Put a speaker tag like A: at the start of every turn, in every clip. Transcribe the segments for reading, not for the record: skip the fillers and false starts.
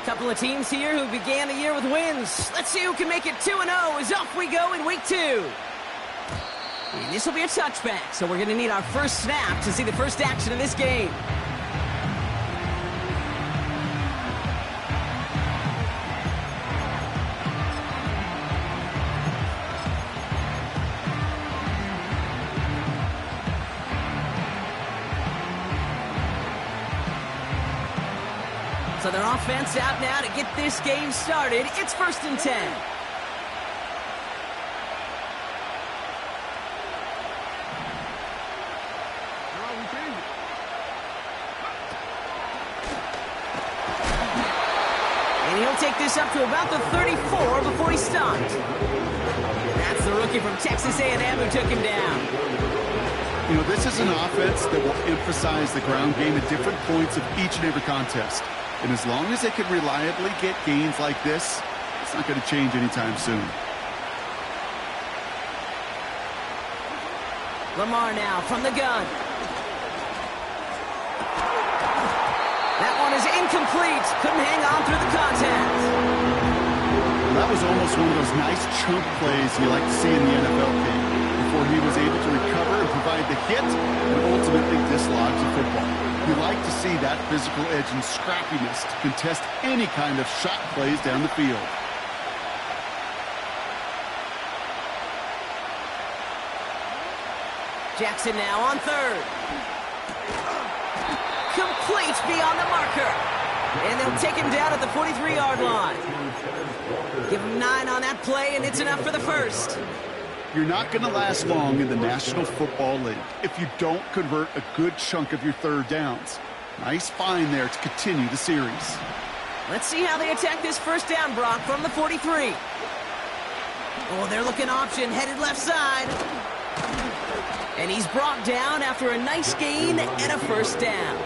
A: Couple of teams here who began the year with wins. Let's see who can make it 2-0 as off we go in week 2. And this will be a touchback, so we're going to need our first snap to see the first action of this game. So their offense out now to get this game started. It's 1st and 10. And he'll take this up to about the 34 before he stopped. That's the rookie from Texas A&M who took him down.
B: You know, this is an offense that will emphasize the ground game at different points of each and every contest. And as long as they can reliably get gains like this, it's not going to change anytime soon.
A: Lamar now from the gun. That one is incomplete. Couldn't hang on through the contact.
B: That was almost one of those nice chunk plays you like to see in the NFL game, before he was able to recover and provide the hit and ultimately dislodge the football. You like to see that physical edge and scrappiness to contest any kind of shot plays down the field.
A: Jackson now on 3rd. Complete beyond the marker. And they'll take him down at the 43-yard line. Give him 9 on that play, and it's enough for the first.
B: You're not going to last long in the National Football League if you don't convert a good chunk of your third downs. Nice find there to continue the series.
A: Let's see how they attack this first down, Brock, from the 43. Oh, they're looking option, headed left side. And he's brought down after a nice gain and a first down.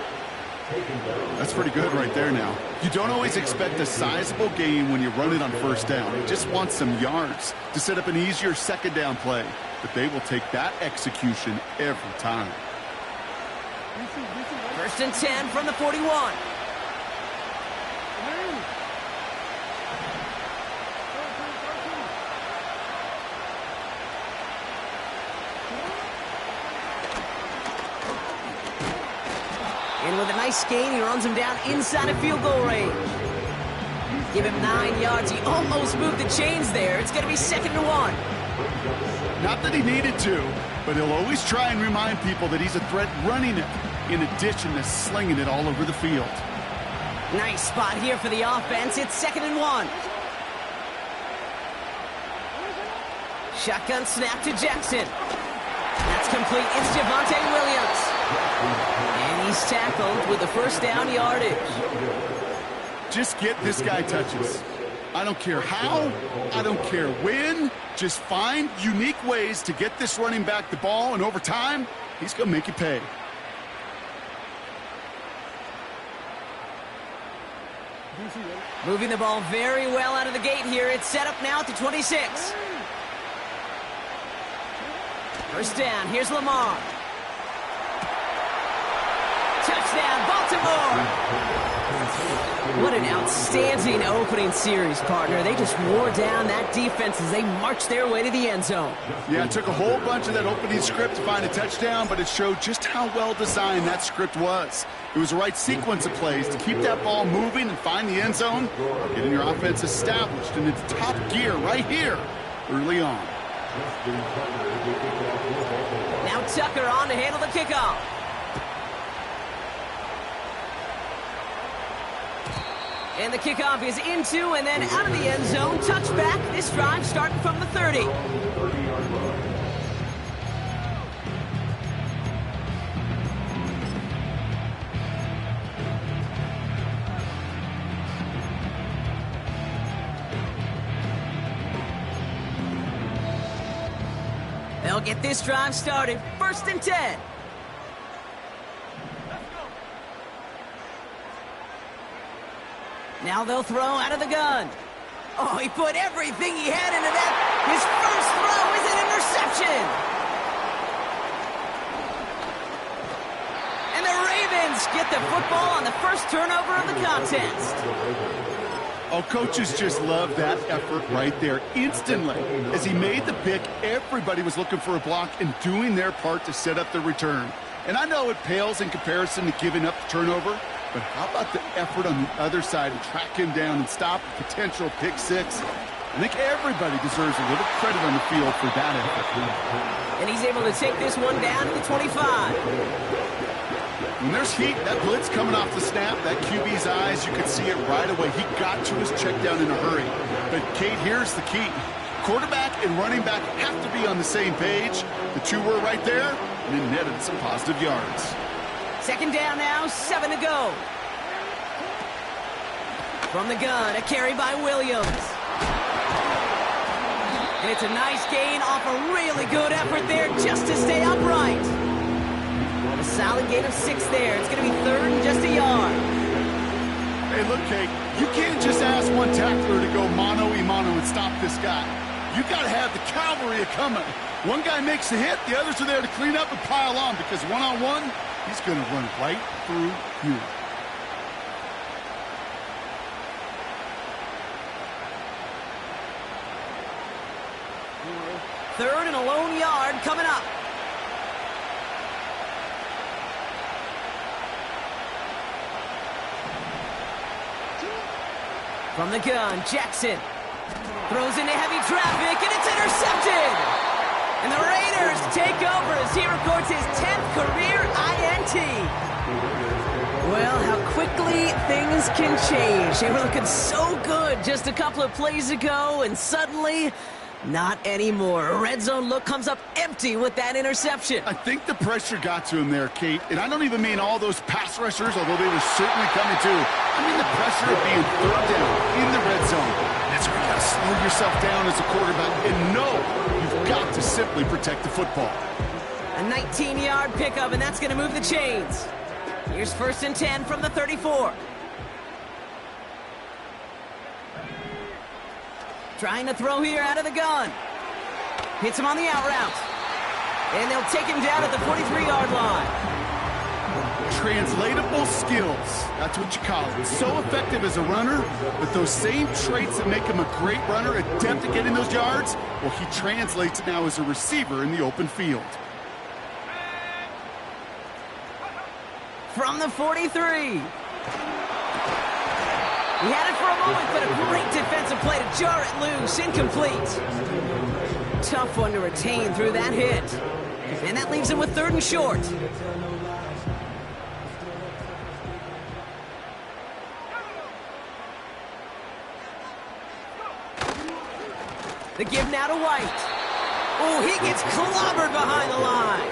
B: That's pretty good right there now. You don't always expect a sizable gain when you run it on first down. You just want some yards to set up an easier second down play. But they will take that execution every time.
A: 1st and 10 from the 41. And with a nice gain, he runs him down inside of field goal range. Give him 9 yards. He almost moved the chains there. It's going to be 2nd and 1.
B: Not that he needed to, but he'll always try and remind people that he's a threat running it, in addition to slinging it all over the field.
A: Nice spot here for the offense. It's 2nd and 1. Shotgun snap to Jackson. That's complete. It's Javonte Williams. And he's tackled with the first down yardage.
B: Just get this guy touches. I don't care how, I don't care when. Just find unique ways to get this running back the ball, and over time, he's going to make you pay.
A: Moving the ball very well out of the gate here. It's set up now at the 26. First down. Here's Lamar. Touchdown, Baltimore! What an outstanding opening series, partner. They just wore down that defense as they marched their way to the end zone.
B: Yeah, it took a whole bunch of that opening script to find a touchdown, but it showed just how well designed that script was. It was the right sequence of plays to keep that ball moving and find the end zone, getting your offense established in its top gear right here early on.
A: Now Tucker on to handle the kickoff. And the kickoff is into and then out of the end zone. Touchback. This drive starting from the 30. They'll get this drive started. 1st and 10. Now they'll throw out of the gun. Oh, he put everything he had into that. His first throw is an interception. And the Ravens get the football on the first turnover of the contest.
B: Oh, coaches just love that effort right there. Instantly, as he made the pick, everybody was looking for a block and doing their part to set up the return. And I know it pales in comparison to giving up the turnover, but how about the effort on the other side to track him down and stop a potential pick six? I think everybody deserves a little credit on the field for that effort.
A: And he's able to take this one down to the 25.
B: When there's heat, that blitz coming off the snap, that QB's eyes, you could see it right away. He got to his check down in a hurry. But, Kate, here's the key. Quarterback and running back have to be on the same page. The two were right there, and it netted some positive yards.
A: Second down now, 7 to go. From the gun, a carry by Williams. And it's a nice gain off a really good effort there just to stay upright. A solid gain of 6 there. It's going to be third and just a yard.
B: Hey, look, Kate, you can't just ask one tackler to go mano-a-mano and stop this guy. You got to have the cavalry coming. One guy makes the hit, the others are there to clean up and pile on because one-on-one, he's going to run right through you.
A: Third and a lone yard coming up. From the gun, Jackson throws into heavy traffic, and it's intercepted. And the Raiders take over as he records his 10th career INT. Well, how quickly things can change. They were looking so good just a couple of plays ago, and suddenly, not anymore. A red zone look comes up empty with that interception.
B: I think the pressure got to him there, Kate. And I don't even mean all those pass rushers, although they were certainly coming too. I mean the pressure of being third down in the red zone. That's where you got to slow yourself down as a quarterback and know you've got to simply protect the football.
A: A 19-yard pickup, and that's going to move the chains. Here's first and 10 from the 34. Trying to throw here out of the gun. Hits him on the out route. And they'll take him down at the 43-yard line.
B: Translatable skills. That's what you call it. So effective as a runner, but those same traits that make him a great runner, adept at getting those yards, well, he translates it now as a receiver in the open field.
A: From the 43. He had it for a moment, but a great defensive play to jar it loose. Incomplete. Tough one to retain through that hit. And that leaves him with third and short. The give now to White. Oh, he gets clobbered behind the line.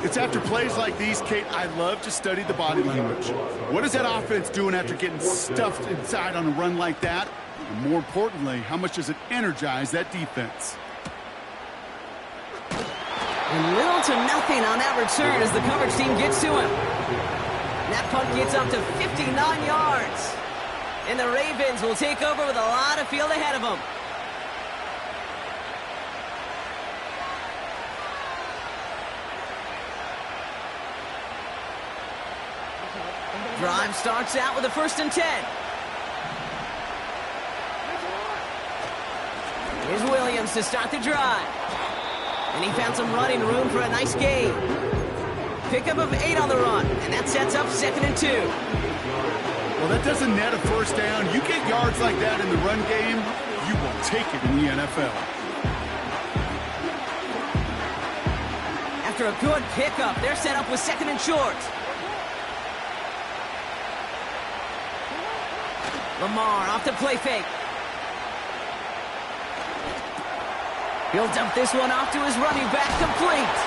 B: It's after plays like these, Kate, I love to study the body language. What is that offense doing after getting stuffed inside on a run like that? And more importantly, how much does it energize that defense?
A: And little to nothing on that return as the coverage team gets to him. That punt gets up to 59 yards. And the Ravens will take over with a lot of field ahead of them. Drive starts out with a first and 10. Here's Williams to start the drive. And he found some running room for a nice gain. Pickup of 8 on the run, and that sets up second and 2.
B: Well, that doesn't net a first down. You get yards like that in the run game, you will take it in the NFL.
A: After a good pickup, they're set up with second and short. Lamar off the play fake. He'll dump this one off to his running back, complete.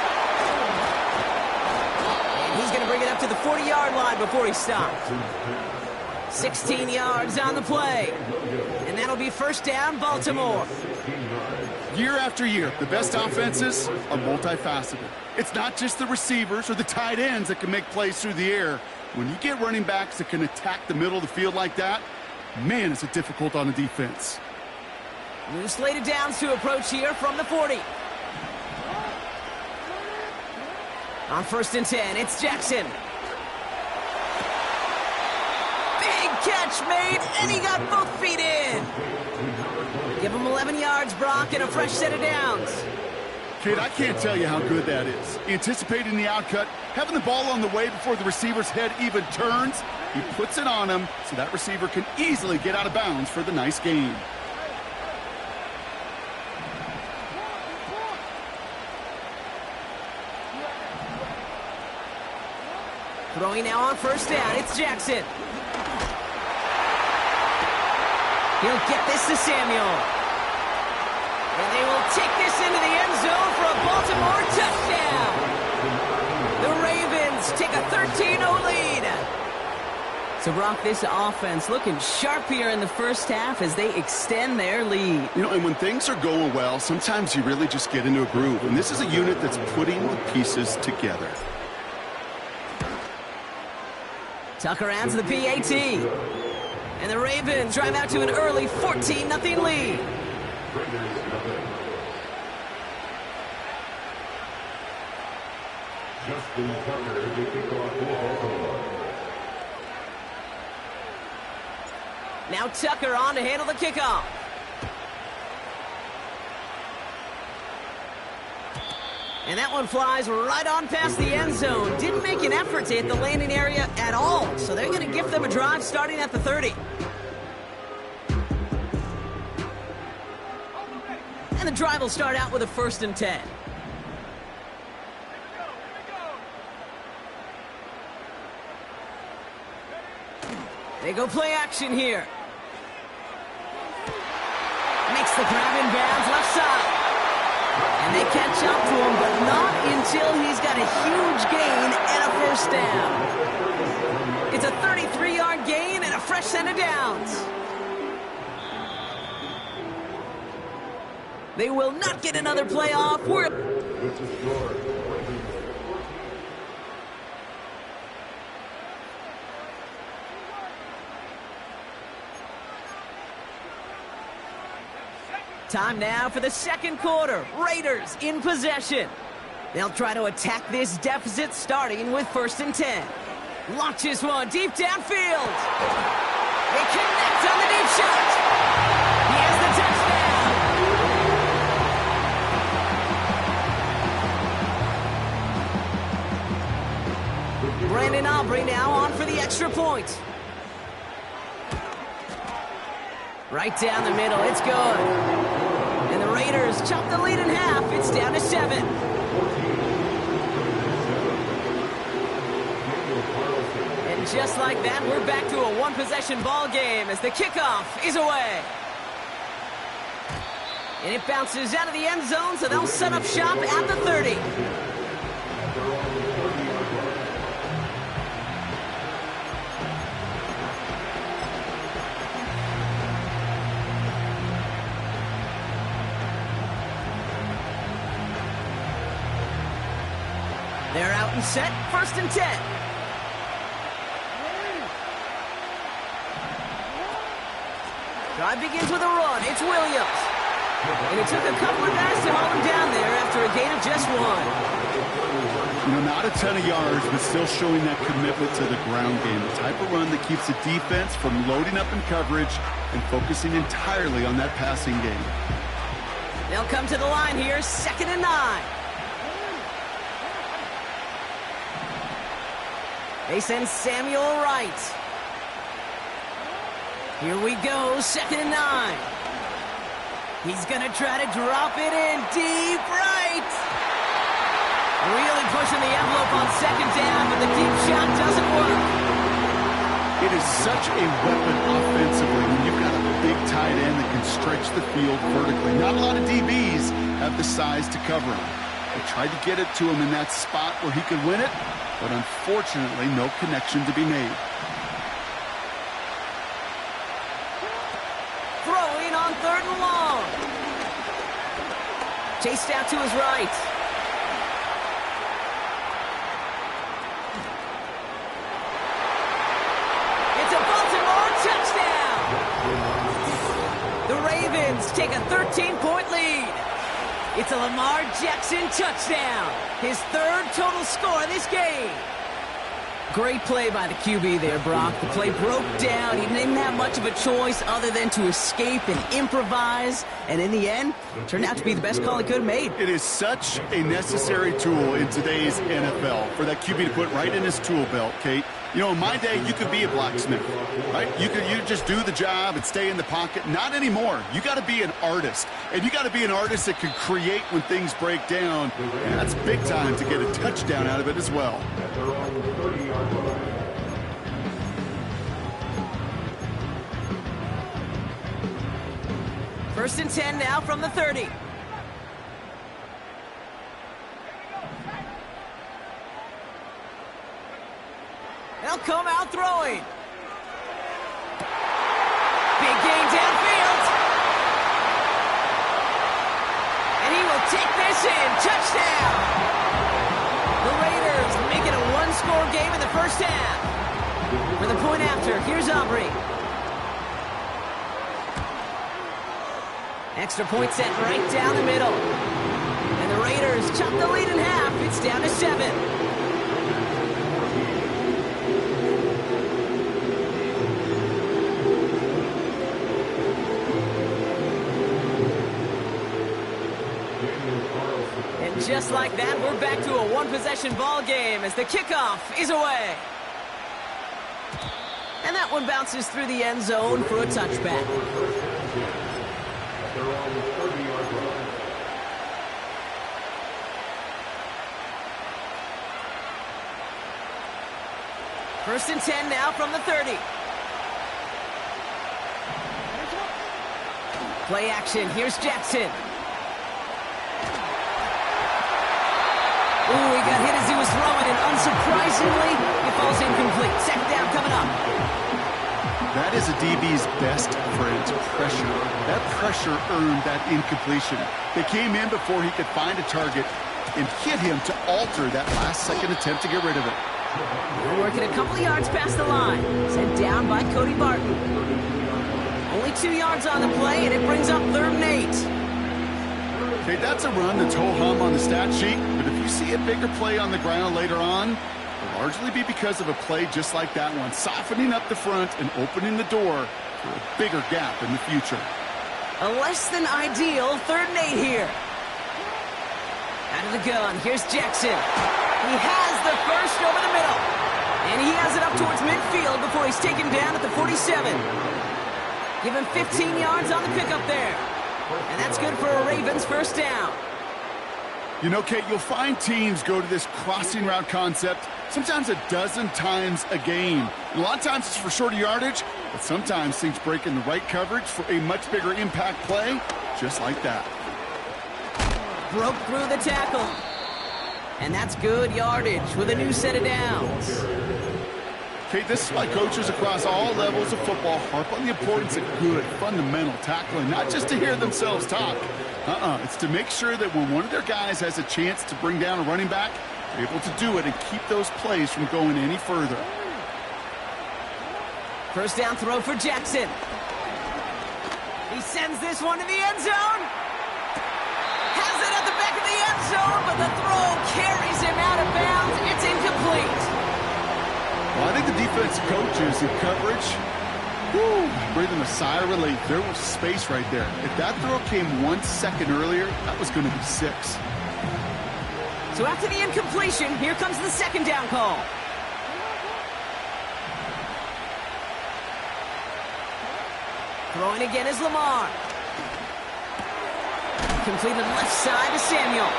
A: And he's going to bring it up to the 40-yard line before he stops. 16 yards on the play. And that'll be first down, Baltimore.
B: Year after year, the best offenses are multifaceted. It's not just the receivers or the tight ends that can make plays through the air. When you get running backs that can attack the middle of the field like that, man, is it difficult on the defense.
A: New slated downs to approach here from the 40. On first and 10, it's Jackson. Big catch made, and he got both feet in. Give him 11 yards, Brock, and a fresh set of downs.
B: Kid, I can't tell you how good that is. Anticipating the outcut, having the ball on the way before the receiver's head even turns, he puts it on him so that receiver can easily get out of bounds for the nice gain.
A: Throwing now on first down, it's Jackson. He'll get this to Samuel. And they will take this into the end zone for a Baltimore touchdown. The Ravens take a 13-0 lead. So, Brock, this offense looking sharp here in the first half as they extend their lead.
B: You know, and when things are going well, sometimes you really just get into a groove. And this is a unit that's putting the pieces together.
A: Tucker adds the PAT. And the Ravens drive out to an early 14-0 lead. Now Tucker on to handle the kickoff. And that one flies right on past the end zone. Didn't make an effort to hit the landing area at all. So they're going to give them a drive starting at the 30. And the drive will start out with a 1st and 10. They go play action here. Makes the grab in bounds left side. And they catch up to him, but not until he's got a huge gain and a 1st down. It's a 33-yard gain and a fresh set of downs. They will not get another playoff. Time now for the second quarter. Raiders in possession. They'll try to attack this deficit starting with 1st and 10. Launches one deep downfield. They connect on the deep shot. He has the touchdown. Brandon Aubrey now on for the extra point. Right down the middle, it's good. And the Raiders chop the lead in half. It's down to 7. And just like that, we're back to a one-possession ball game as the kickoff is away. And it bounces out of the end zone, so they'll set up shop at the 30. They're out and set, 1st and 10. Drive begins with a run. It's Williams. And it took a couple of guys to hold him down there after a gain of just 1.
B: You know, not a ton of yards, but still showing that commitment to the ground game. The type of run that keeps the defense from loading up in coverage and focusing entirely on that passing game.
A: They'll come to the line here, 2nd and 9. They send Samuel right. Here we go, 2nd and 9. He's going to try to drop it in deep right. Really pushing the envelope on 2nd down, but the deep shot doesn't work.
B: It is such a weapon offensively when you've got a big tight end that can stretch the field vertically. Not a lot of DBs have the size to cover him. They tried to get it to him in that spot where he could win it, but unfortunately, no connection to be made.
A: Throwing on 3rd and long. Chased out to his right. It's a Baltimore touchdown. The Ravens take a 13-point lead. It's a Lamar Jackson touchdown. His 3rd total score of this game. Great play by the QB there, Brock. The play broke down. He didn't have much of a choice other than to escape and improvise. And in the end, it turned out to be the best call he could have made.
B: It is such a necessary tool in today's NFL for that QB to put right in his tool belt, Kate. You know, in my day, you could be a blacksmith, right? You just do the job and stay in the pocket. Not anymore. You got to be an artist. And you got to be an artist that can create when things break down. And that's big time to get a touchdown out of it as well.
A: First and 10 now from the 30. They'll come out throwing. Big gain downfield. And he will take this in. Touchdown. The Raiders make it a one-score game in the first half. For the point after, here's Aubrey. Extra point set right down the middle. And the Raiders chop the lead in half. It's down to 7. And just like that, we're back to a one-possession ball game as the kickoff is away. And that one bounces through the end zone for a touchback. First and 10 now from the 30. Play action. Here's Jackson. Ooh, he got hit as he was throwing, and unsurprisingly, it falls incomplete. Second down coming up.
B: That is a DB's best friend, pressure. That pressure earned that incompletion. They came in before he could find a target and hit him to alter that last-second attempt to get rid of it.
A: They're working a couple of yards past the line. Sent down by Cody Barton. Only 2 yards on the play, and it brings up 3rd and 8.
B: Okay, that's a run that's ho-hum on the stat sheet, but if you see a bigger play on the ground later on, it'll largely be because of a play just like that one, softening up the front and opening the door for a bigger gap in the future.
A: A less than ideal 3rd and 8 here. Out of the gun, here's Jackson. He has the first over the middle. And he has it up towards midfield before he's taken down at the 47. Give him 15 yards on the pickup there. And that's good for a Ravens first down.
B: You know, Kate, you'll find teams go to this crossing route concept sometimes a dozen times a game. And a lot of times it's for shorter yardage, but sometimes things break in the right coverage for a much bigger impact play, just like that.
A: Broke through the tackle. And that's good yardage with a new set of downs.
B: Kate, this is why coaches across all levels of football harp on the importance of good, fundamental tackling, not just to hear themselves talk. It's to make sure that when one of their guys has a chance to bring down a running back, they're able to do it and keep those plays from going any further.
A: First down throw for Jackson. He sends this one to the end zone. Has it at the back of the end zone, but the throw carries him out of bounds. It's incomplete.
B: Well, I think the defensive coaches in coverage, breathing a sigh of relief. There was space right there. If that throw came 1 second earlier, that was going to be 6.
A: So after the incompletion, here comes the second down call. Throwing again is Lamar. Completed left side to Samuel.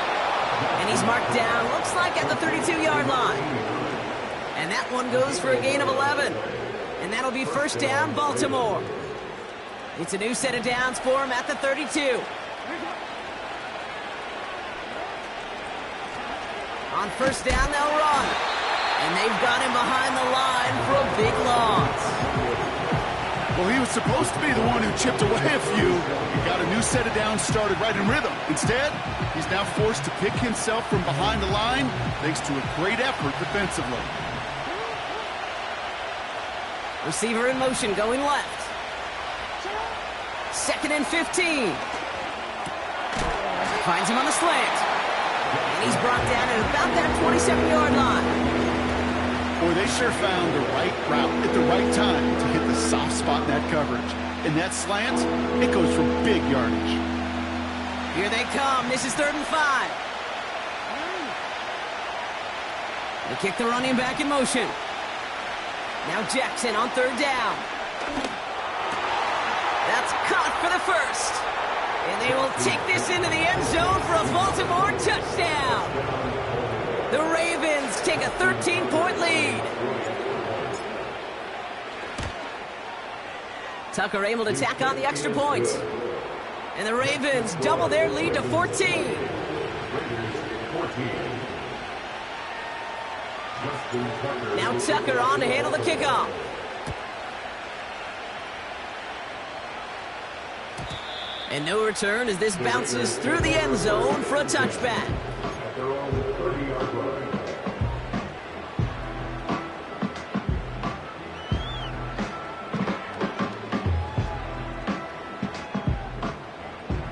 A: And he's marked down, looks like at the 32-yard line. And that one goes for a gain of 11. And that'll be first down, Baltimore. It's a new set of downs for him at the 32. On first down, they'll run. And they've got him behind the line for a big loss.
B: Well, he was supposed to be the one who chipped away a few. He got a new set of downs started right in rhythm. Instead, he's now forced to pick himself from behind the line thanks to a great effort defensively.
A: Receiver in motion going left. 2nd and 15. Finds him on the slant. And he's brought down at about that 27-yard line.
B: Boy, they sure found the right route at the right time to hit the soft spot in that coverage. And that slant, it goes for big yardage.
A: Here they come. This is 3rd and 5. They kick the running back in motion. Now Jackson on 3rd down. That's caught for the first. And they will take this into the end zone for a Baltimore touchdown. The Ravens take a 13-point lead. Tucker able to tack on the extra point. And the Ravens double their lead to 14. Now Tucker on to handle the kickoff. And no return as this bounces through the end zone for a touchback.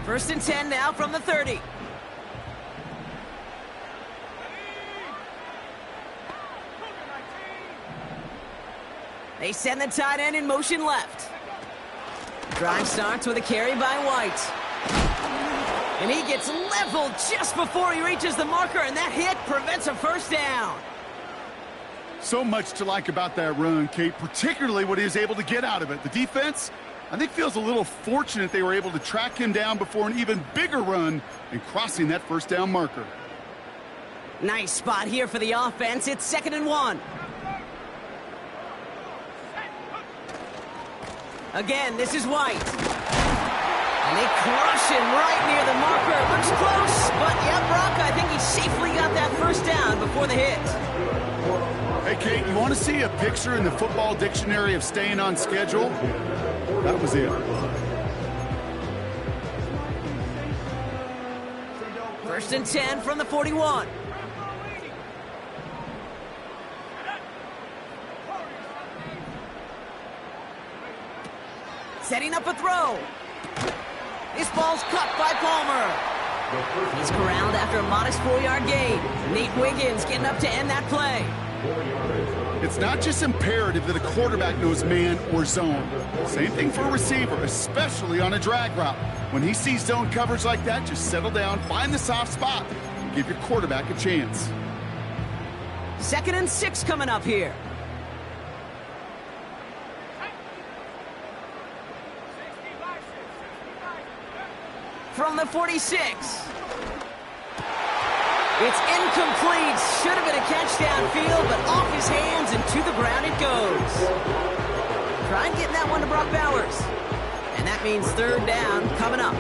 A: First and 10 now from the 30. They send the tight end in motion left. Drive starts with a carry by White. And he gets leveled just before he reaches the marker, and that hit prevents a first down.
B: So much to like about that run, Kate, particularly what he was able to get out of it. The defense, I think, feels a little fortunate they were able to track him down before an even bigger run and crossing that first down marker.
A: Nice spot here for the offense. It's 2nd and 1. Again, this is White. And they crush him right near the marker. It looks close, but yeah, Brock, I think he safely got that first down before the hit.
B: Hey, Kate, you want to see a picture in the football dictionary of staying on schedule? That was it.
A: First and 10 from the 41. Setting up a throw. This ball's cut by Palmer. He's corralled after a modest 4-yard gain. Nate Wiggins getting up to end that play.
B: It's not just imperative that a quarterback knows man or zone. Same thing for a receiver, especially on a drag route. When he sees zone coverage like that, just settle down, find the soft spot, and give your quarterback a chance.
A: 2nd and 6 coming up here. From the 46. It's incomplete. Should have been a catch downfield, but off his hands and to the ground it goes. Try and get that one to Brock Bowers. And that means 3rd down coming up.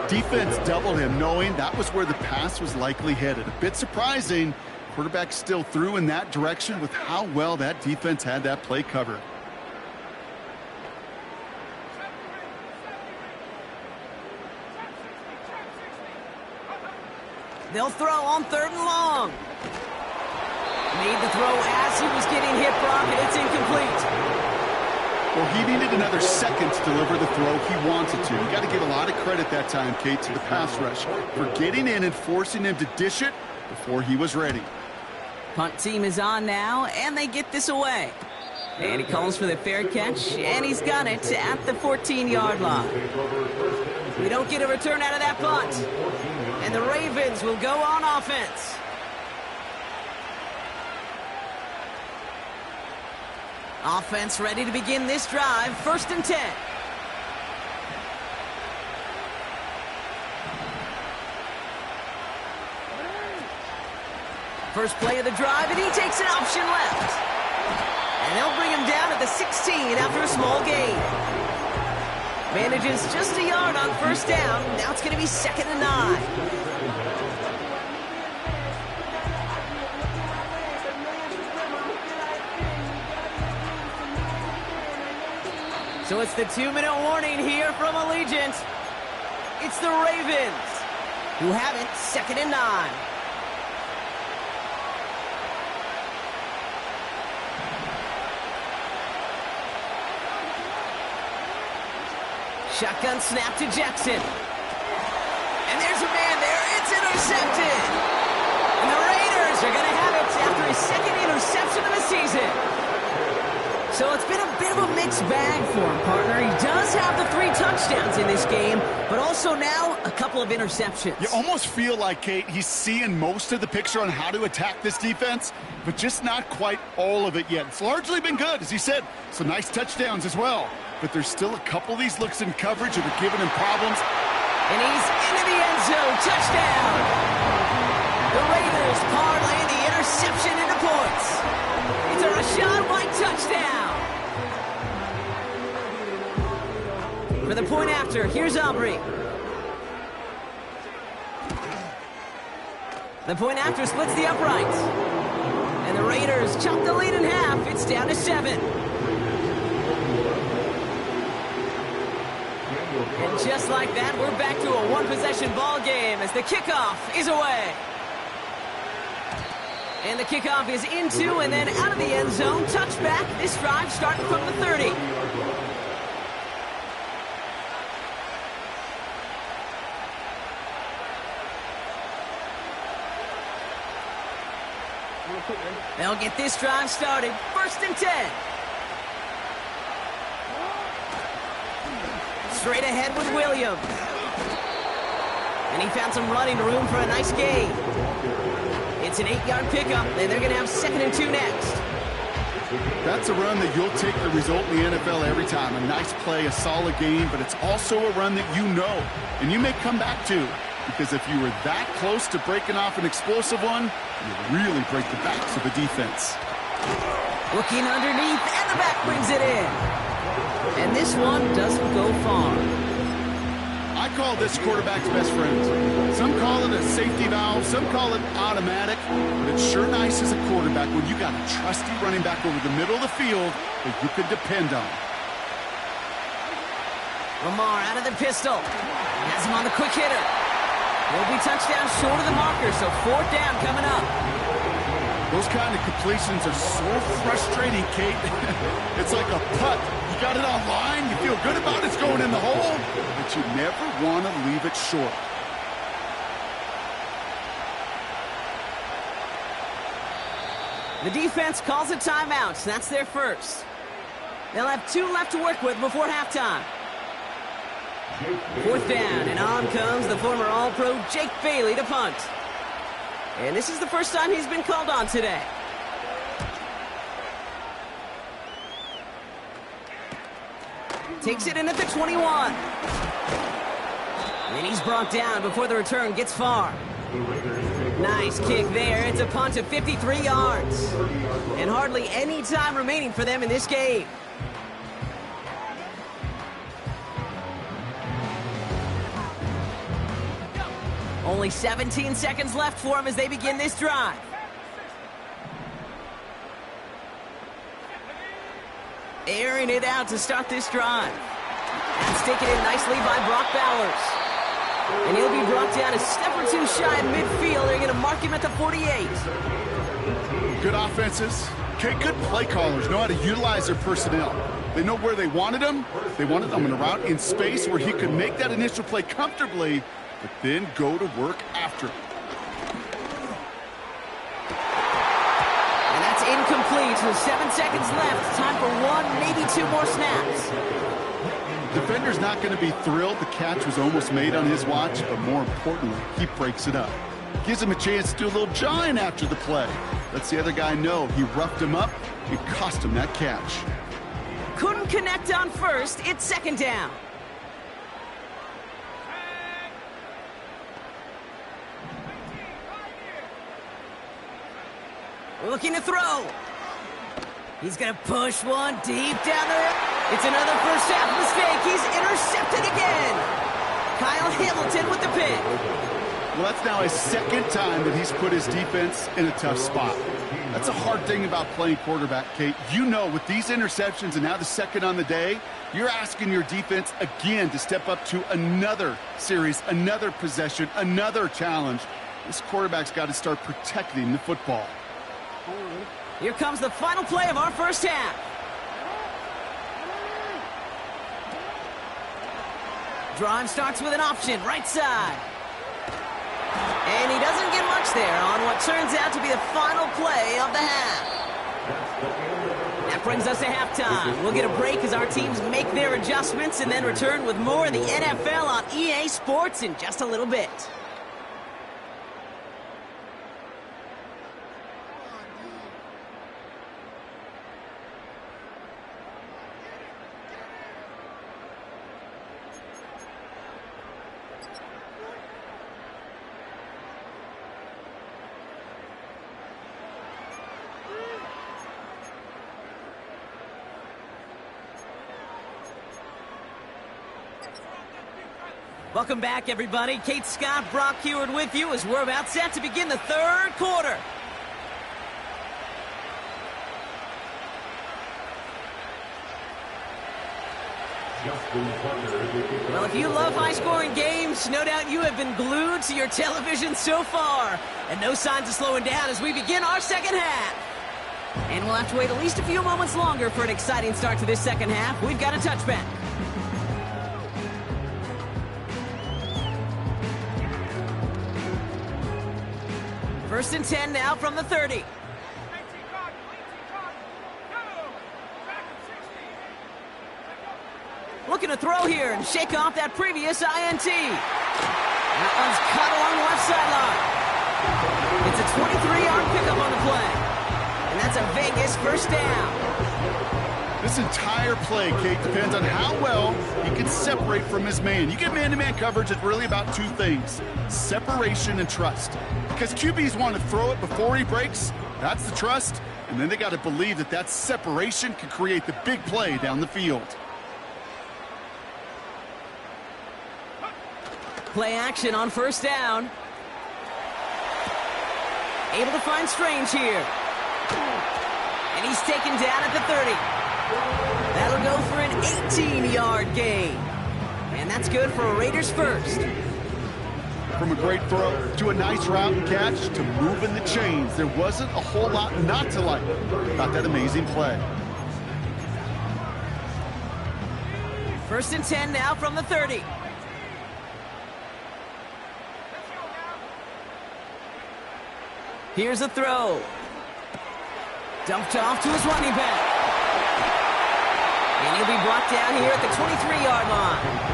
B: Defense doubled him, knowing that was where the pass was likely headed. A bit surprising. Quarterback still threw in that direction with how well that defense had that play covered.
A: They'll throw on 3rd and long. Made the throw as he was getting hit, Brock, and it's incomplete.
B: Well, he needed another second to deliver the throw he wanted to. You got to give a lot of credit that time, Kate, to the pass rush for getting in and forcing him to dish it before he was ready.
A: Punt team is on now, and they get this away. And he calls for the fair catch, and he's got it at the 14-yard line. We don't get a return out of that punt. And the Ravens will go on offense. Offense ready to begin this drive. 1st and 10. First play of the drive, and he takes an option left. And they'll bring him down at the 16 after a small gain. Manages just a yard on 1st down. Now it's going to be 2nd and 9. So it's the 2-minute warning here from Allegiant. It's the Ravens who have it 2nd and 9. Shotgun snap to Jackson. And there's a man there. It's intercepted. And the Raiders are going to have it yards after his second interception of the season. So it's been a bit of a mixed bag for him, partner. He does have the 3 touchdowns in this game, but also now a couple of interceptions.
B: You almost feel like, Kate, he's seeing most of the picture on how to attack this defense, but just not quite all of it yet. It's largely been good, as he said. Some nice touchdowns as well. But there's still a couple of these looks in coverage that are giving him problems.
A: And he's into the end zone. Touchdown! The Raiders parlay the interception into points. It's a Rachaad White touchdown. For the point after, here's Aubrey. The point after splits the uprights. And the Raiders chop the lead in half. It's down to 7. And just like that, we're back to a one-possession ball game as the kickoff is away. And the kickoff is into and then out of the end zone. Touchback. This drive starting from the 30. They'll get this drive started. 1st and 10. Straight ahead with Williams. And he found some running room for a nice gain. It's an 8-yard pickup, and they're going to have 2nd and 2 next.
B: That's a run that you'll take the result in the NFL every time. A nice play, a solid game, but it's also a run that you know, and you may come back to. Because if you were that close to breaking off an explosive one, you really break the backs of the defense.
A: Looking underneath, and the back brings it in. And this one doesn't go far.
B: I call this quarterback's best friend. Some call it a safety valve, some call it automatic, but it's sure nice as a quarterback when you got a trusty running back over the middle of the field that you can depend on.
A: Lamar out of the pistol. He has him on the quick hitter. Will be touchdown short of the marker, so 4th down coming up.
B: Those kind of completions are so frustrating, Kate. It's like a putt. You got it on line, you feel good about it's going in the hole, but you never want to leave it short.
A: The defense calls a timeout. That's their first. They'll have 2 left to work with before halftime. 4th down, and on comes the former All-Pro Jake Bailey to punt. And this is the first time he's been called on today. Takes it in at the 21. And he's brought down before the return gets far. Nice kick there. It's a punt of 53 yards. And hardly any time remaining for them in this game. Only 17 seconds left for him as they begin this drive. Airing it out to start this drive. That's taken in nicely by Brock Bowers. And he'll be brought down a step or 2 shy of midfield. They're going to mark him at the 48.
B: Good offenses. Okay, good play callers know how to utilize their personnel. They know where they wanted him. They wanted him in a route in space where he could make that initial play comfortably, but then go to work after it.
A: And that's incomplete with 7 seconds left. Time for 1, maybe 2 more snaps.
B: Defender's not going to be thrilled the catch was almost made on his watch, but more importantly, he breaks it up. Gives him a chance to do a little jawing after the play. Lets the other guy know he roughed him up and cost him that catch.
A: Couldn't connect on first. It's 2nd down. Looking to throw. He's going to push one deep down there. It's another first half mistake. He's intercepted again. Kyle Hamilton with the pick.
B: Well, that's now his 2nd time that he's put his defense in a tough spot. That's a hard thing about playing quarterback, Kate. You know, with these interceptions and now the 2nd on the day, you're asking your defense again to step up to another series, another possession, another challenge. This quarterback's got to start protecting the football.
A: Here comes the final play of our first half. Drive starts with an option, right side. And he doesn't get much there on what turns out to be the final play of the half. That brings us to halftime. We'll get a break as our teams make their adjustments and then return with more of the NFL on EA Sports in just a little bit. Welcome back, everybody. Kate Scott, Brock Huard with you as we're about set to begin the third quarter. Well, if you love high-scoring games, no doubt you have been glued to your television so far. And no signs of slowing down as we begin our second half. And we'll have to wait at least a few moments longer for an exciting start to this second half. We've got a touchback. First and 10 now from the 30. Looking to throw here and shake off that previous INT. That one's cut along the left sideline. It's a 23-yard pickup on the play. And that's a Vegas first down.
B: This entire play, Kate, depends on how well he can separate from his man. You get man-to-man coverage, it's really about two things: separation and trust. Because QBs want to throw it before he breaks, that's the trust, and then they got to believe that that separation can create the big play down the field.
A: Play action on first down. Able to find Strange here. And he's taken down at the 30. That'll go for an 18-yard gain. And that's good for a Raiders first.
B: From a great throw to a nice route and catch to moving the chains, there wasn't a whole lot not to like about that amazing play.
A: First and 10 now from the 30. Here's a throw. Dumped off to his running back. And he'll be brought down here at the 23-yard line.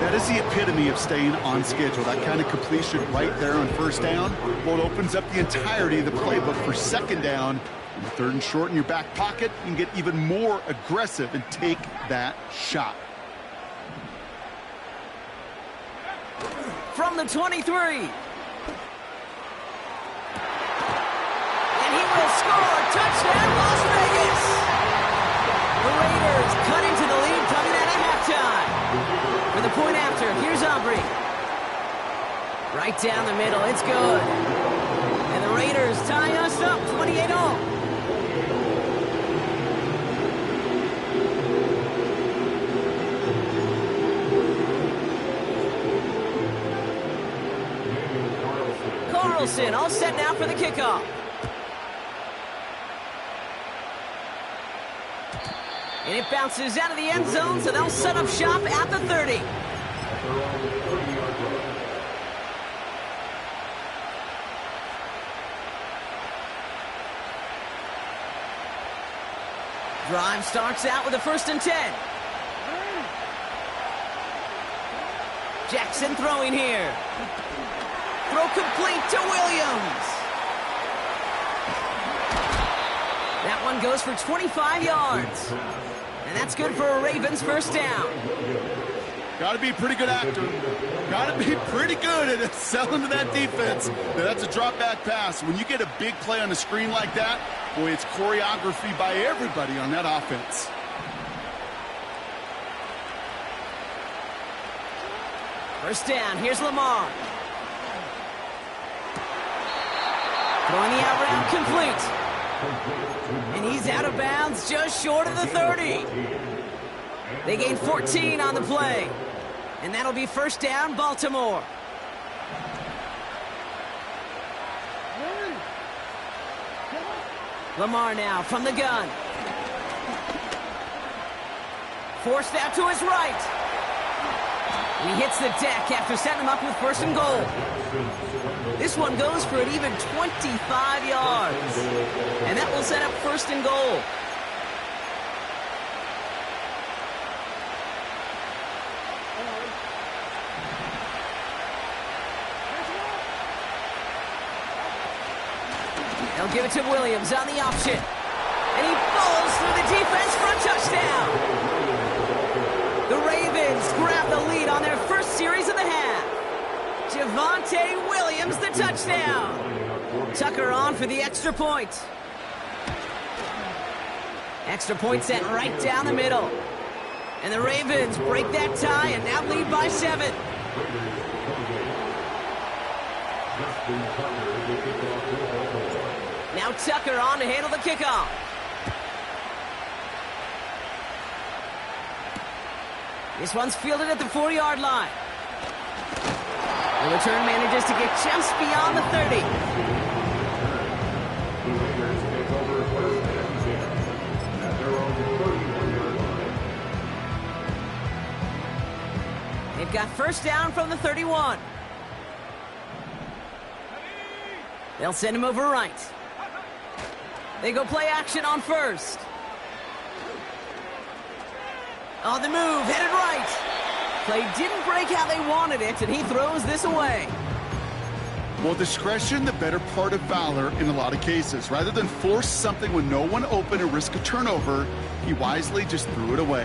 B: That is the epitome of staying on schedule. That kind of completion right there on first down. Well, it opens up the entirety of the playbook for second down. And third and short in your back pocket, you can get even more aggressive and take that shot.
A: From the 23. And he will score. Touchdown, Las Vegas. The Raiders cut into the lead coming out of halftime. For the point after, here's Aubrey. Right down the middle, it's good. And the Raiders tie us up 28-all. Carlson all set now for the kickoff. And it bounces out of the end zone, so they'll set up shop at the 30. Drive starts out with a first and 10. Jackson throwing here. Throw complete to Williams. That one goes for 25 yards. And that's good for a Ravens first down.
B: Got to be a pretty good actor. Got to be pretty good at selling to that defense. That's a drop back pass. When you get a big play on the screen like that, boy, it's choreography by everybody on that offense.
A: First down, here's Lamar. Throwing the out route complete. And he's out of bounds just short of the 30. They gain 14 on the play. And that'll be first down, Baltimore. Lamar now from the gun. Forced out to his right. And he hits the deck after setting him up with first and goal. This one goes for an even 25 yards. And that will set up first and goal. They'll give it to Williams on the option. And he falls through the defense for a touchdown. The Ravens grab the lead on their first series of the half. Javonte Williams, the touchdown. Tucker on for the extra point. Extra point sent right down the middle. And the Ravens break that tie and now lead by 7. Now Tucker on to handle the kickoff. This one's fielded at the 4-yard line. The return manages to get just beyond the 30. They've got first down from the 31. They'll send him over right. They go play action on first. On the move, headed right. Play didn't break how they wanted it, and he throws this away.
B: Well, discretion, the better part of valor in a lot of cases. Rather than force something with no one open and risk a turnover, he wisely just threw it away.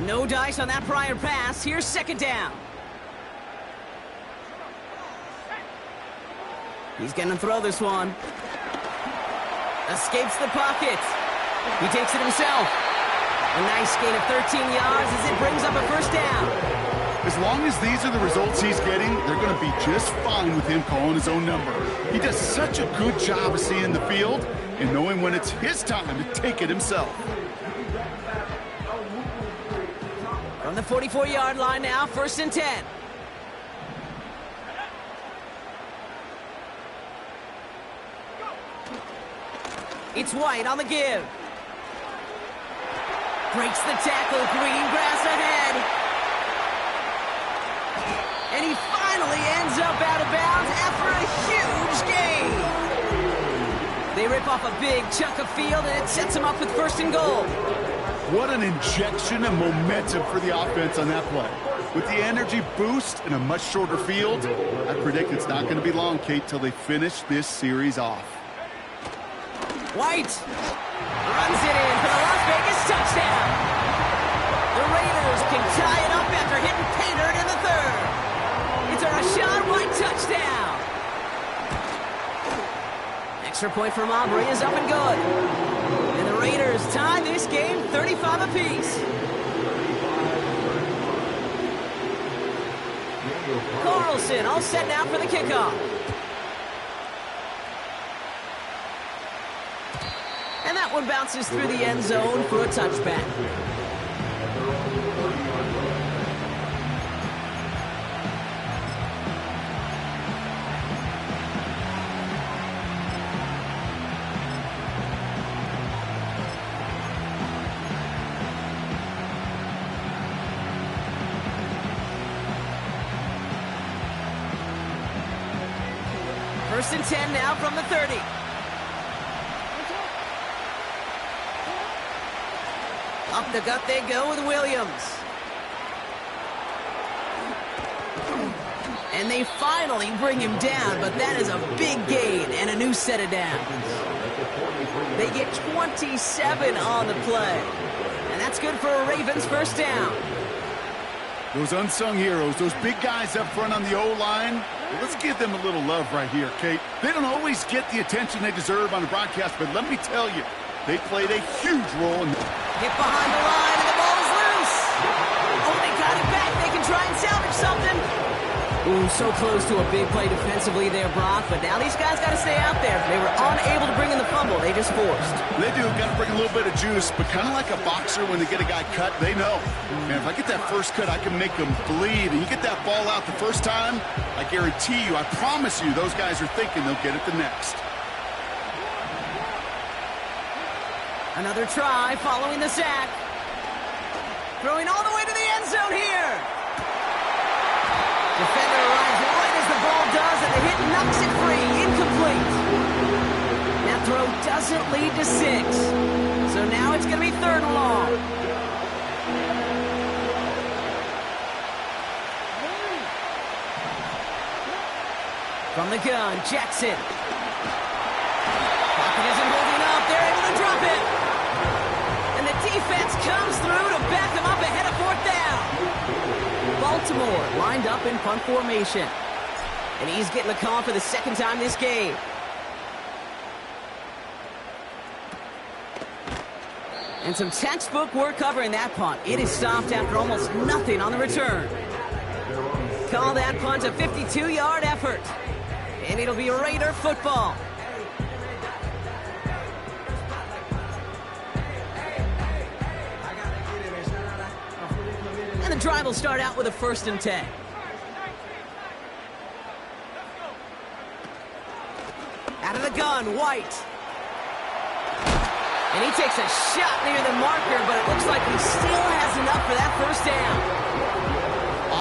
A: No dice on that prior pass. Here's second down. He's going to throw this one. Escapes the pocket. He takes it himself. A nice gain of 13 yards as it brings up a first down.
B: As long as these are the results he's getting, they're going to be just fine with him calling his own number. He does such a good job of seeing the field and knowing when it's his time to take it himself.
A: From the 44-yard line now, first and 10. It's White on the give. Breaks the tackle, green grass ahead. And he finally ends up out of bounds after a huge gain. They rip off a big chunk of field, and it sets him up with first and goal.
B: What an injection of momentum for the offense on that play. With the energy boost and a much shorter field, I predict it's not going to be long, Kate, till they finish this series off.
A: White runs it in for the Las Vegas touchdown. The Raiders can tie it up after hitting Painter in the third. It's a Rachaad White touchdown. Extra point from Aubrey is up and good. And the Raiders tie this game 35 apiece. Carlson all set now for the kickoff. And that one bounces through the end zone for a touchback. First and 10 now from the 30. Up the gut they go with Williams. And they finally bring him down, but that is a big gain and a new set of downs. They get 27 on the play. And that's good for a Ravens first down.
B: Those unsung heroes, those big guys up front on the O-line, well, let's give them a little love right here, Kate. They don't always get the attention they deserve on the broadcast, but let me tell you, they played a huge role in
A: Get behind the line, and the ball is loose. Oh, they got it back. They can try and salvage something. Ooh, so close to a big play defensively there, Brock, but now these guys got to stay out there. They were unable to bring in the fumble. They just forced.
B: They do. Got to bring a little bit of juice, but kind of like a boxer when they get a guy cut, they know. Man, if I get that first cut, I can make them bleed. And you get that ball out the first time, I guarantee you, I promise you, those guys are thinking they'll get it the next.
A: Another try following the sack. Throwing all the way to the end zone here. Defender arrives right as the ball does, and the hit knocks it free. Incomplete. That throw doesn't lead to 6. So now it's going to be 3rd and long. From the gun, Jackson. Pocket isn't holding up. They're able to drop it. And the defense comes through to back them up ahead of 4th down. Baltimore lined up in punt formation. And he's getting the call for the 2nd time this game. And some textbook work covering that punt. It is stopped after almost nothing on the return. Call that punt a 52-yard effort. And it'll be Raider football. And the drive will start out with a 1st and 10. Out of the gun, White. And he takes a shot near the marker, but it looks like he still has enough for that 1st down.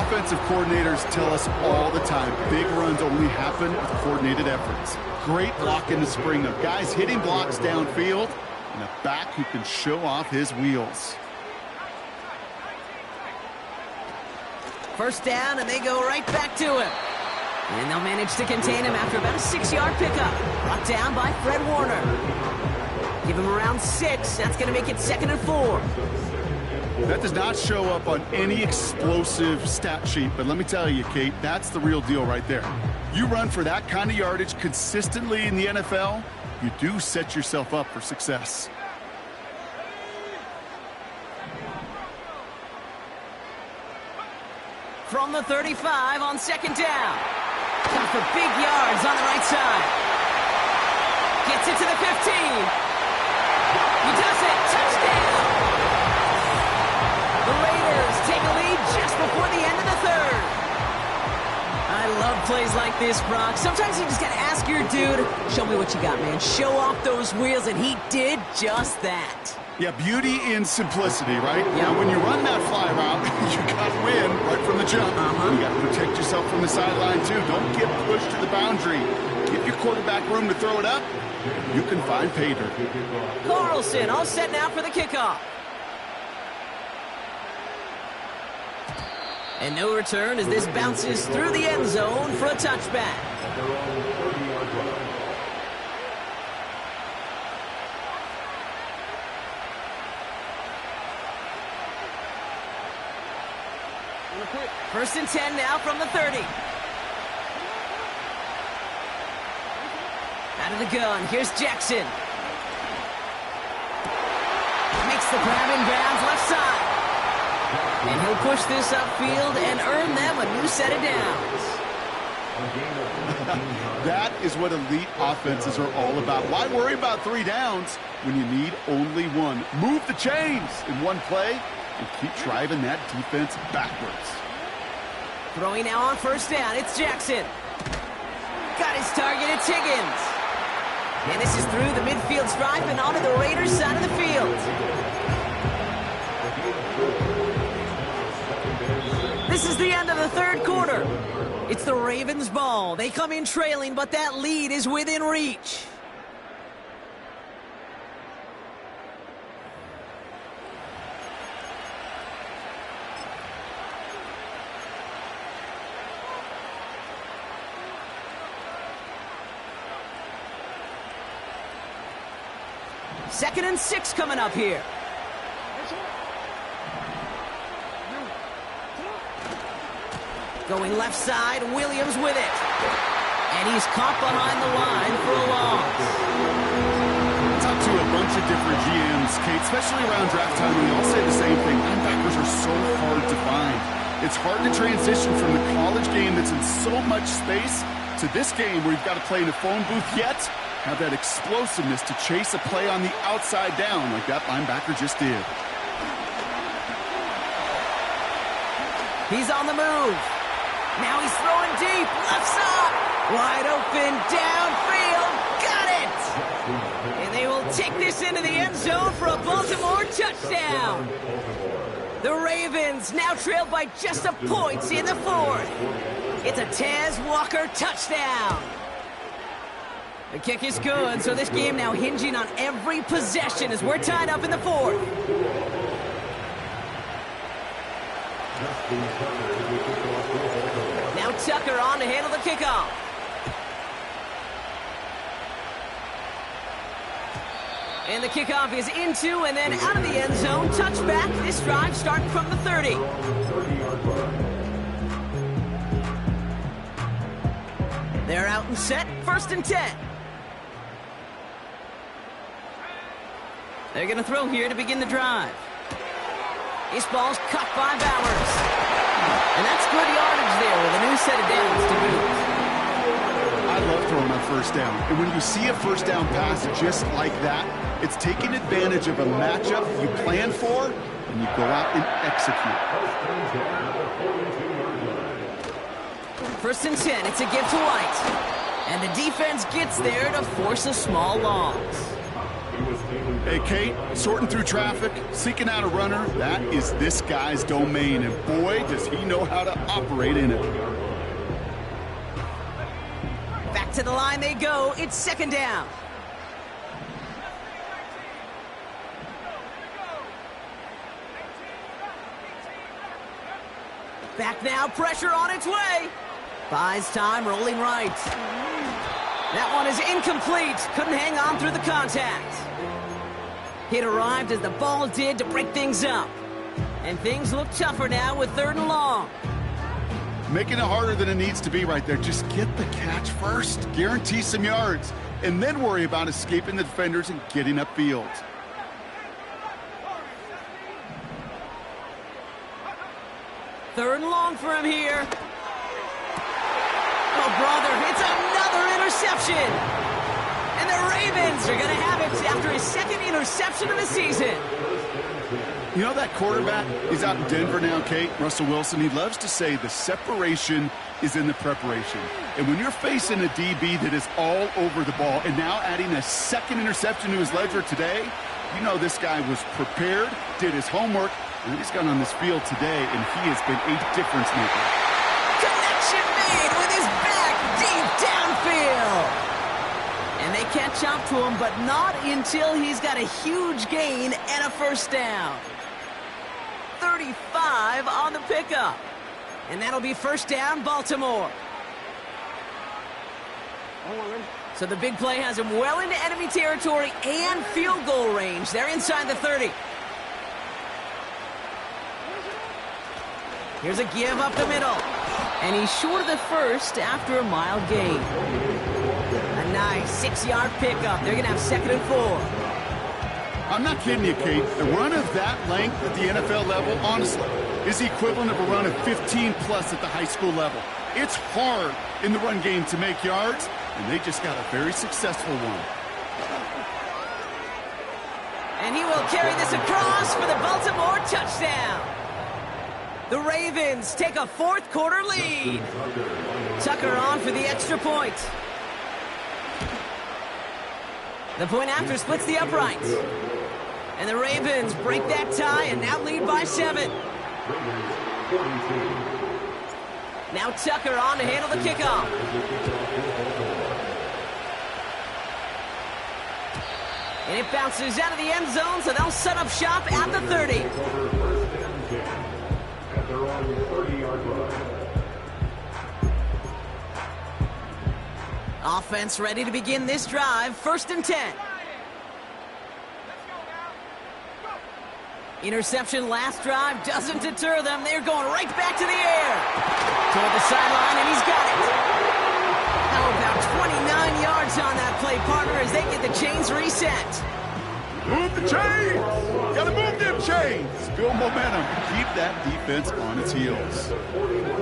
B: Offensive coordinators tell us all the time, big runs only happen with coordinated efforts. Great block in the spring of guys hitting blocks downfield, and a back who can show off his wheels.
A: 1st down, and they go right back to him. And they'll manage to contain him after about a 6-yard pickup. Brought down by Fred Warner. Give him around 6. That's going to make it 2nd and 4.
B: That does not show up on any explosive stat sheet, but let me tell you, Kate, that's the real deal right there. You run for that kind of yardage consistently in the NFL, you do set yourself up for success.
A: From the 35 on 2nd down. Got for big yards on the right side. Gets it to the 15. He does it. Touchdown. The Raiders take a lead just before the end of the 3rd. I love plays like this, Brock. Sometimes you just got to ask your dude, show me what you got, man. Show off those wheels, and he did just that.
B: Yeah, beauty in simplicity, right? Yeah. Now, when you run that fly route, you got to win right from the jump. You got to protect yourself from the sideline, too. Don't get pushed to the boundary. Give your quarterback room to throw it up. You can find pay dirt.
A: Carlson all set now for the kickoff. And no return as this bounces through the end zone for a touchback. First and 10 now from the 30. Out of the gun, here's Jackson. Makes the grab in bounds left side. And he'll push this upfield and earn them a new set of downs.
B: That is what elite offenses are all about. Why worry about 3 downs when you need only 1? Move the chains in one play and keep driving that defense backwards.
A: Throwing now on 1st down, it's Jackson. Got his target, it's Higgins. And this is through the midfield stripe and onto the Raiders' side of the field. This is the end of the 3rd quarter. It's the Ravens' ball. They come in trailing, but that lead is within reach. Second and 6 coming up here. Going left side, Williams with it. And he's caught behind the line for a loss.
B: Talk to a bunch of different GMs, Kate, especially around draft time, and they all say the same thing. Linebackers are so hard to find. It's hard to transition from the college game that's in so much space to this game where you've got to play in a phone booth, yet have that explosiveness to chase a play on the outside down like that linebacker just did.
A: He's on the move. Now he's throwing deep, left side. Wide open, downfield, got it! And they will take this into the end zone for a Baltimore touchdown. The Ravens now trailed by just a point in the fourth. It's a Tez Walker touchdown. The kick is good, so this game now hinging on every possession as we're tied up in the fourth. Now Tucker on to handle the kickoff. And the kickoff is into and then out of the end zone. Touchback. This drive starting from the 30. They're out and set. 1st and 10. They're going to throw here to begin the drive. This ball's cut by Bowers. And that's good yardage there with a new set of downs to boot.
B: I love throwing on 1st down. And when you see a 1st down pass just like that, it's taking advantage of a matchup you plan for, and you go out and execute.
A: 1st and 10. It's a give to White. And the defense gets there to force a small loss.
B: Hey, Kate, sorting through traffic, seeking out a runner, that is this guy's domain, and boy, does he know how to operate in it.
A: Back to the line they go. It's 2nd down. Back now, pressure on its way. Buys time, rolling right. That one is incomplete. Couldn't hang on through the contact. Hit arrived as the ball did to break things up. And things look tougher now with 3rd and long.
B: Making it harder than it needs to be right there. Just get the catch first. Guarantee some yards. And then worry about escaping the defenders and getting upfield.
A: Third and long for him here. Oh, brother, it's another interception. And the Ravens are going to have it after his 2nd interception of the season.
B: You know that quarterback is out in Denver now, Kate, Russell Wilson. He loves to say the separation is in the preparation. And when you're facing a DB that is all over the ball and now adding a 2nd interception to his ledger today, you know this guy was prepared, did his homework, and he's gone on this field today, and he has been a difference maker.
A: Connection made with his back deep downfield. And they catch up to him, but not until he's got a huge gain and a 1st down. 35 on the pickup. And that'll be 1st down, Baltimore. So the big play has him well into enemy territory and field goal range. They're inside the 30. Here's a give up the middle. And he's short of the 1st after a mild gain. A nice 6-yard pickup. They're going to have 2nd and 4.
B: I'm not kidding you, Kate. The run of that length at the NFL level, honestly, is the equivalent of a run of 15-plus at the high school level. It's hard in the run game to make yards, and they just got a very successful one.
A: And he will carry this across for the Baltimore touchdown. The Ravens take a 4th quarter lead. Tucker on for the extra point. The point after splits the uprights. And the Ravens break that tie and now lead by 7. Now Tucker on to handle the kickoff. And it bounces out of the end zone, so they'll set up shop at the 30. Offense ready to begin this drive. 1st and 10. Interception last drive doesn't deter them. They're going right back to the air. Toward the sideline, and he's got it. How about 29 yards on that play, partner, as they get the chains reset.
B: Move the chains! Gotta move them chains! Build momentum. Keep that defense on its heels.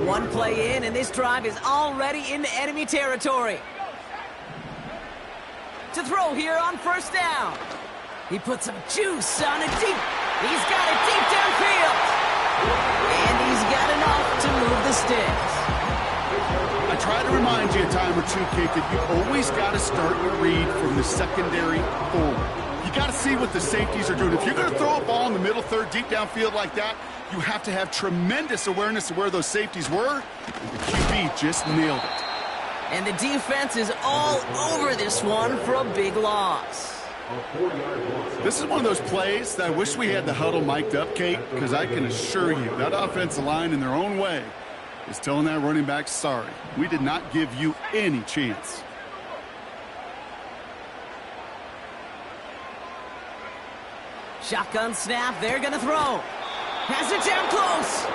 A: One play in, and this drive is already into enemy territory. To throw here on 1st down. He puts some juice on it deep. He's got it deep downfield. And he's got enough to move the sticks.
B: I try to remind you a time or two, Kate, that you always got to start your read from the secondary forward. You got to see what the safeties are doing. If you're going to throw a ball in the middle third, deep downfield like that, you have to have tremendous awareness of where those safeties were. And the QB just nailed it.
A: And the defense is all over this one for a big loss.
B: This is one of those plays that I wish we had the huddle mic'd up, Kate, because I can assure you that offensive line in their own way is telling that running back, sorry, we did not give you any chance.
A: Shotgun snap, they're going to throw. Has it down close.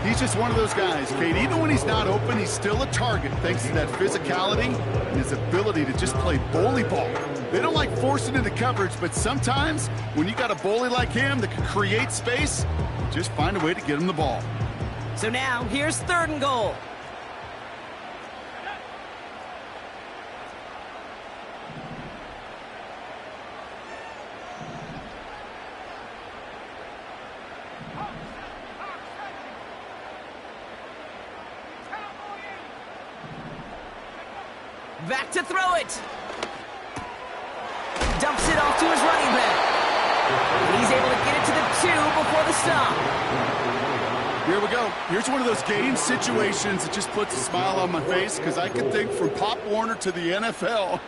B: He's just one of those guys, Kate. Even when he's not open, he's still a target thanks to that physicality and his ability to just play bully ball. They don't like forcing into coverage, but sometimes when you got a bully like him that can create space, just find a way to get him the ball.
A: So now, here's 3rd and goal. Back to throw it. Dumps it off to his running back. He's able to get it to the 2 before the stop.
B: Here we go. Here's one of those game situations that just puts a smile on my face because I can think from Pop Warner to the NFL,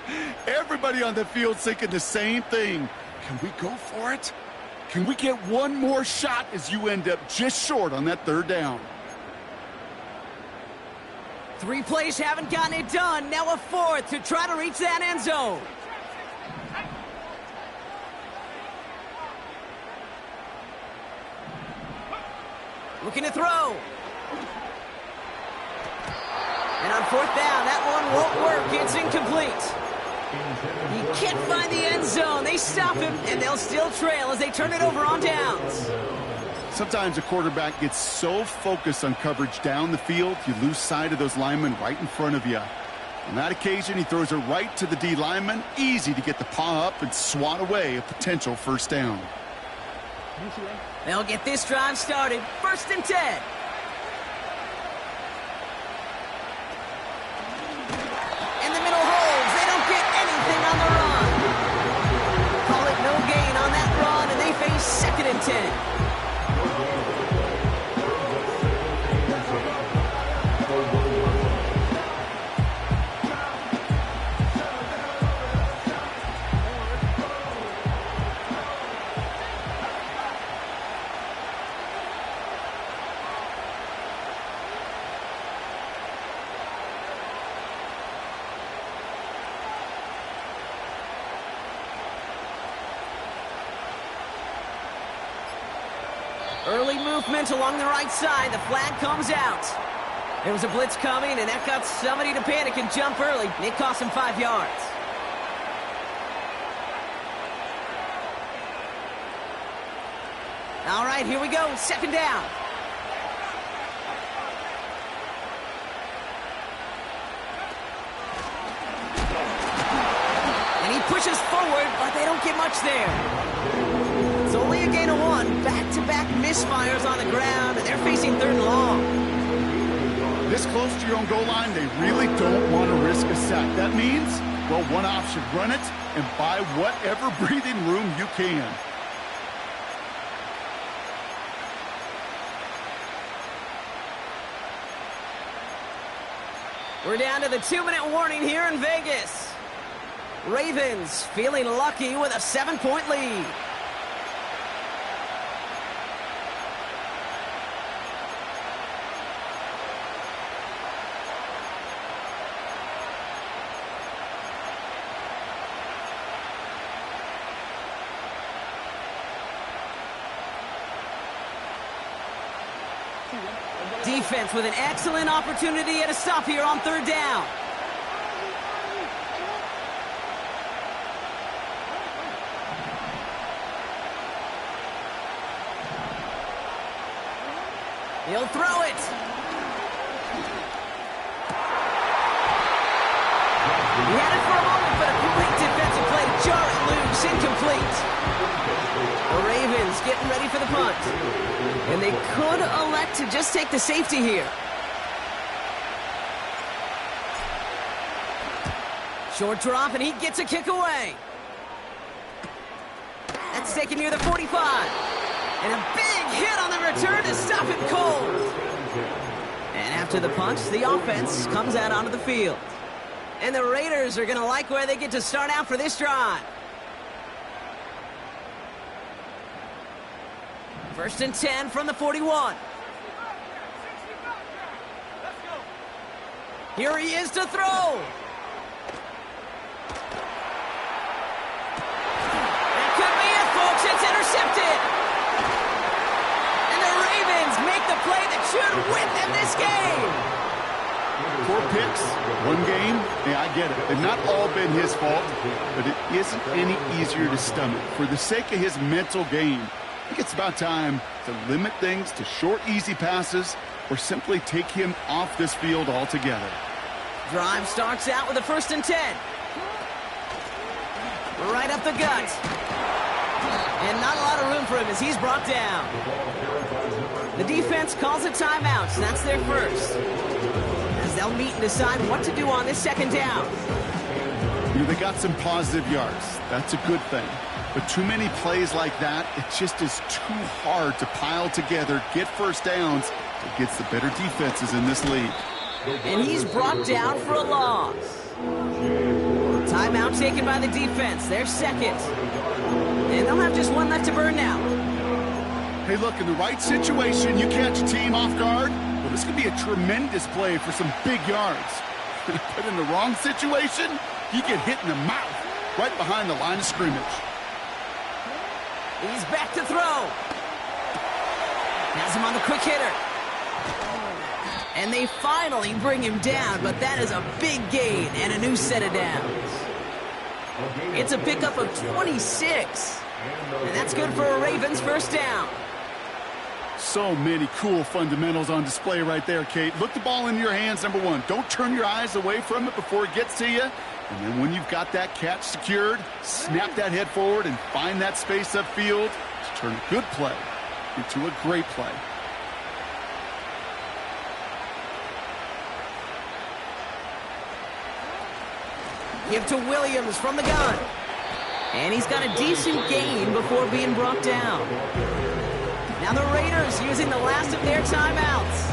B: everybody on the field thinking the same thing. Can we go for it? Can we get one more shot as you end up just short on that 3rd down?
A: 3 plays haven't gotten it done. Now a 4th to try to reach that end zone. Looking to throw. And on 4th down, that one won't work. It's incomplete. He can't find the end zone. They stop him, and they'll still trail as they turn it over on downs.
B: Sometimes a quarterback gets so focused on coverage down the field, you lose sight of those linemen right in front of you. On that occasion, he throws it right to the D lineman. Easy to get the paw up and swat away a potential 1st down.
A: They'll get this drive started. 1st and 10. In the middle holds. They don't get anything on the run. Call it no gain on that run, and they face 2nd and 10. Early movement along the right side. The flag comes out. There was a blitz coming, and that got somebody to panic and jump early. It cost him 5 yards. All right, here we go. 2nd down. And he pushes forward, but they don't get much there. It's only a gain of 1. Back-to-back misfires on the ground, and they're facing 3rd and long.
B: This close to your own goal line, they really don't want to risk a sack. That means, well, one option, run it and buy whatever breathing room you can.
A: We're down to the 2-minute warning here in Vegas. Ravens feeling lucky with a 7-point lead. Defense with an excellent opportunity at a stop here on 3rd down. He'll throw it. He had it for a moment, but a great defensive play to jar it loose, incomplete. The Ravens getting ready for the punt. And they could elect to just take the safety here. Short drop, and he gets a kick away. It's taken near the 45. And a big hit on the return to stop it cold. And after the punch, the offense comes out onto the field. And the Raiders are going to like where they get to start out for this drive. 1st and 10 from the 41. Here he is to throw. That could be it, folks. It's intercepted. And the Ravens make the play that should win them this game.
B: 4 picks, 1 game. Yeah, I get it. They've not all been his fault, but it isn't any easier to stomach. For the sake of his mental game, I think it's about time to limit things to short, easy passes or simply take him off this field altogether.
A: Drive starts out with a 1st and 10. Right up the gut. And not a lot of room for him as he's brought down. The defense calls a timeout. So that's their first. As they'll meet and decide what to do on this 2nd down.
B: You know, they got some positive yards. That's a good thing. But too many plays like that, it just is too hard to pile together, get 1st downs against the better defenses in this league.
A: And he's brought down for a loss. Timeout taken by the defense. Their 2nd. And they'll have just 1 left to burn now.
B: Hey, look, in the right situation, you catch a team off guard. Well, this could be a tremendous play for some big yards. But in the wrong situation, you get hit in the mouth right behind the line of scrimmage.
A: He's back to throw. Has him on the quick hitter. And they finally bring him down, but that is a big gain and a new set of downs. It's a pickup of 26. And that's good for a Ravens 1st down.
B: So many cool fundamentals on display right there, Kate. Look the ball into your hands, number 1. Don't turn your eyes away from it before it gets to you. And then when you've got that catch secured, snap that head forward and find that space upfield to turn a good play into a great play.
A: Give to Williams from the gun. And he's got a decent gain before being brought down. Now the Raiders using the last of their timeouts.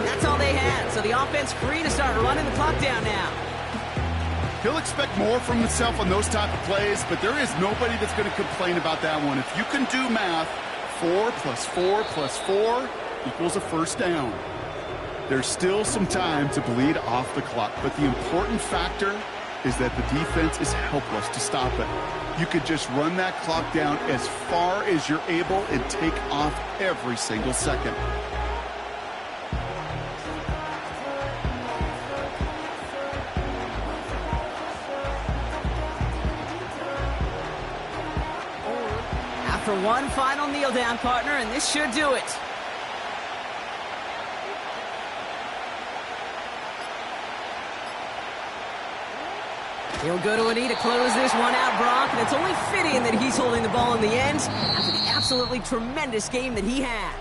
A: That's all they had, so the offense free to start running the clock down now.
B: He'll expect more from himself on those type of plays, but there is nobody that's going to complain about that one. If you can do math, 4 plus 4 plus 4 equals a 1st down. There's still some time to bleed off the clock, but the important factor is that the defense is helpless to stop it. You could just run that clock down as far as you're able and take off every single second.
A: After 1 final kneel down, partner, and this should do it. He'll go to a knee to close this one out, Brock, and it's only fitting that he's holding the ball in the end after the absolutely tremendous game that he had.